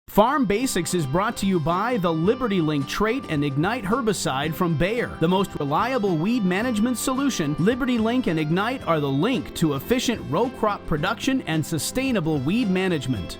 Farm Basics is brought to you by the Liberty Link Trait and Ignite herbicide from Bayer. The most reliable weed management solution, Liberty Link and Ignite are the link to efficient row crop production and sustainable weed management.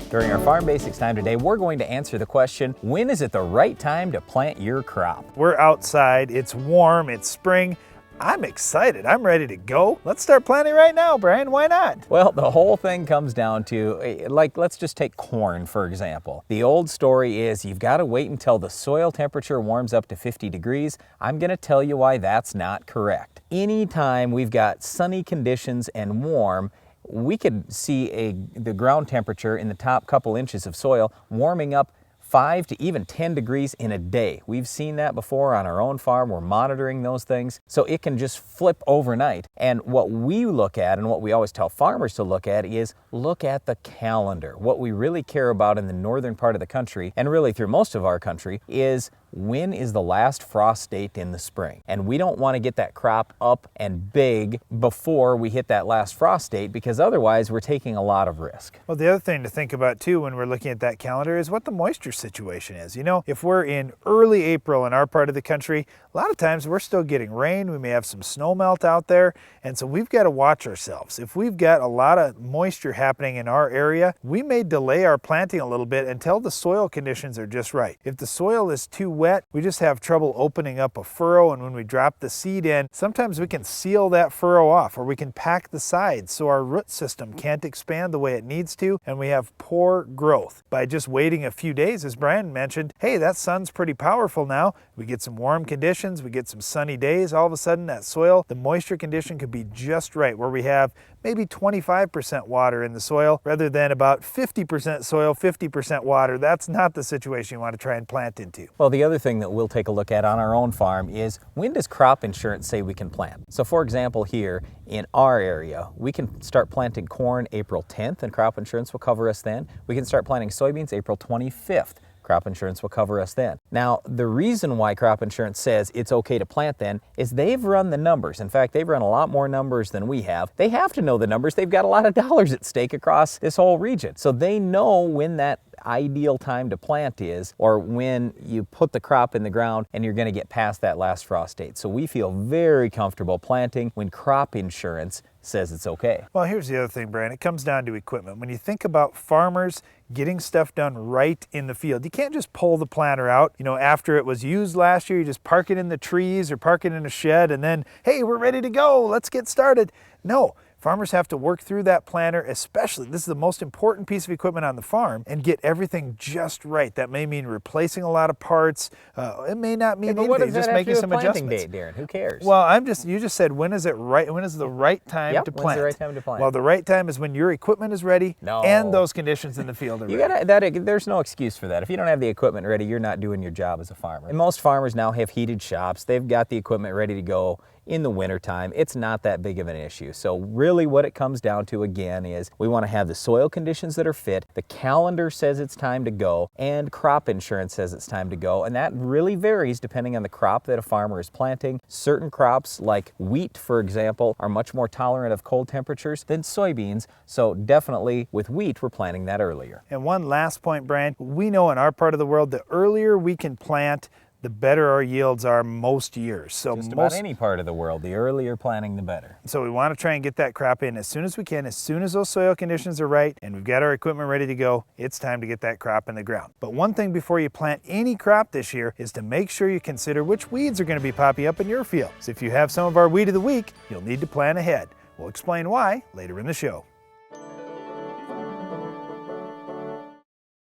During our Farm Basics time today, we're going to answer the question, when is it the right time to plant your crop? We're outside, it's warm, it's spring. I'm excited, I'm ready to go. Let's start planting right now, Brian, why not? Well, the whole thing comes down to, let's just take corn, for example. The old story is you've got to wait until the soil temperature warms up to 50 degrees. I'm going to tell you why that's not correct. Anytime we've got sunny conditions and warm, we could see the ground temperature in the top couple inches of soil warming up 5 to even 10 degrees in a day. We've seen that before on our own farm. We're monitoring those things. So it can just flip overnight. And what we look at, and what we always tell farmers to look at, is look at the calendar. What we really care about in the northern part of the country, and really through most of our country, is when is the last frost date in the spring? And we don't want to get that crop up and big before we hit that last frost date, because otherwise we're taking a lot of risk. Well, the other thing to think about too when we're looking at that calendar is what the moisture situation is. You know, if we're in early April in our part of the country, a lot of times we're still getting rain. We may have some snow melt out there. And so we've got to watch ourselves. If we've got a lot of moisture happening in our area, we may delay our planting a little bit until the soil conditions are just right. If the soil is too wet, we just have trouble opening up a furrow, and when we drop the seed in, sometimes we can seal that furrow off, or we can pack the sides so our root system can't expand the way it needs to, and we have poor growth. By just waiting a few days, as Brian mentioned, hey, that sun's pretty powerful now. We get some warm conditions, we get some sunny days, all of a sudden that soil, the moisture condition could be just right, where we have maybe 25% water in the soil rather than about 50% soil, 50% water. That's not the situation you want to try and plant into. Well, the other thing that we'll take a look at on our own farm is, when does crop insurance say we can plant? So for example, here in our area, we can start planting corn April 10th and crop insurance will cover us then. We can start planting soybeans April 25th. Crop insurance will cover us then. Now, the reason why crop insurance says it's okay to plant then is they've run the numbers. In fact, they've run a lot more numbers than we have. They have to know the numbers. They've got a lot of dollars at stake across this whole region. So they know when that ideal time to plant is, or when you put the crop in the ground and you're going to get past that last frost date. So we feel very comfortable planting when crop insurance says it's okay. Well, here's the other thing, Brian. It comes down to equipment. When you think about farmers getting stuff done right in the field, you can't just pull the planter out, you know, after it was used last year. You just park it in the trees or park it in a shed and then, hey, we're ready to go. Let's get started. No. Farmers have to work through that planter, especially, this is the most important piece of equipment on the farm, and get everything just right. That may mean replacing a lot of parts. It may not mean anything, just making some adjustments. Date, Darren? Who cares? Well, you just said, when is it right? When is the right time to plant? When's the right time to plant? Well, the right time is when your equipment is ready and those conditions in the field are ready. There's no excuse for that. If you don't have the equipment ready, you're not doing your job as a farmer. And most farmers now have heated shops. They've got the equipment ready to go in the wintertime. It's not that big of an issue. So really what it comes down to again is we want to have the soil conditions that are fit, the calendar says it's time to go, and crop insurance says it's time to go. And that really varies depending on the crop that a farmer is planting. Certain crops like wheat, for example, are much more tolerant of cold temperatures than soybeans. So definitely with wheat, we're planting that earlier. And one last point, Brian, we know in our part of the world, the earlier we can plant, the better our yields are most years. So just about any part of the world, the earlier planting, the better. So we want to try and get that crop in as soon as we can. As soon as those soil conditions are right and we've got our equipment ready to go, it's time to get that crop in the ground. But one thing before you plant any crop this year is to make sure you consider which weeds are going to be popping up in your field. So if you have some of our Weed of the Week, you'll need to plan ahead. We'll explain why later in the show.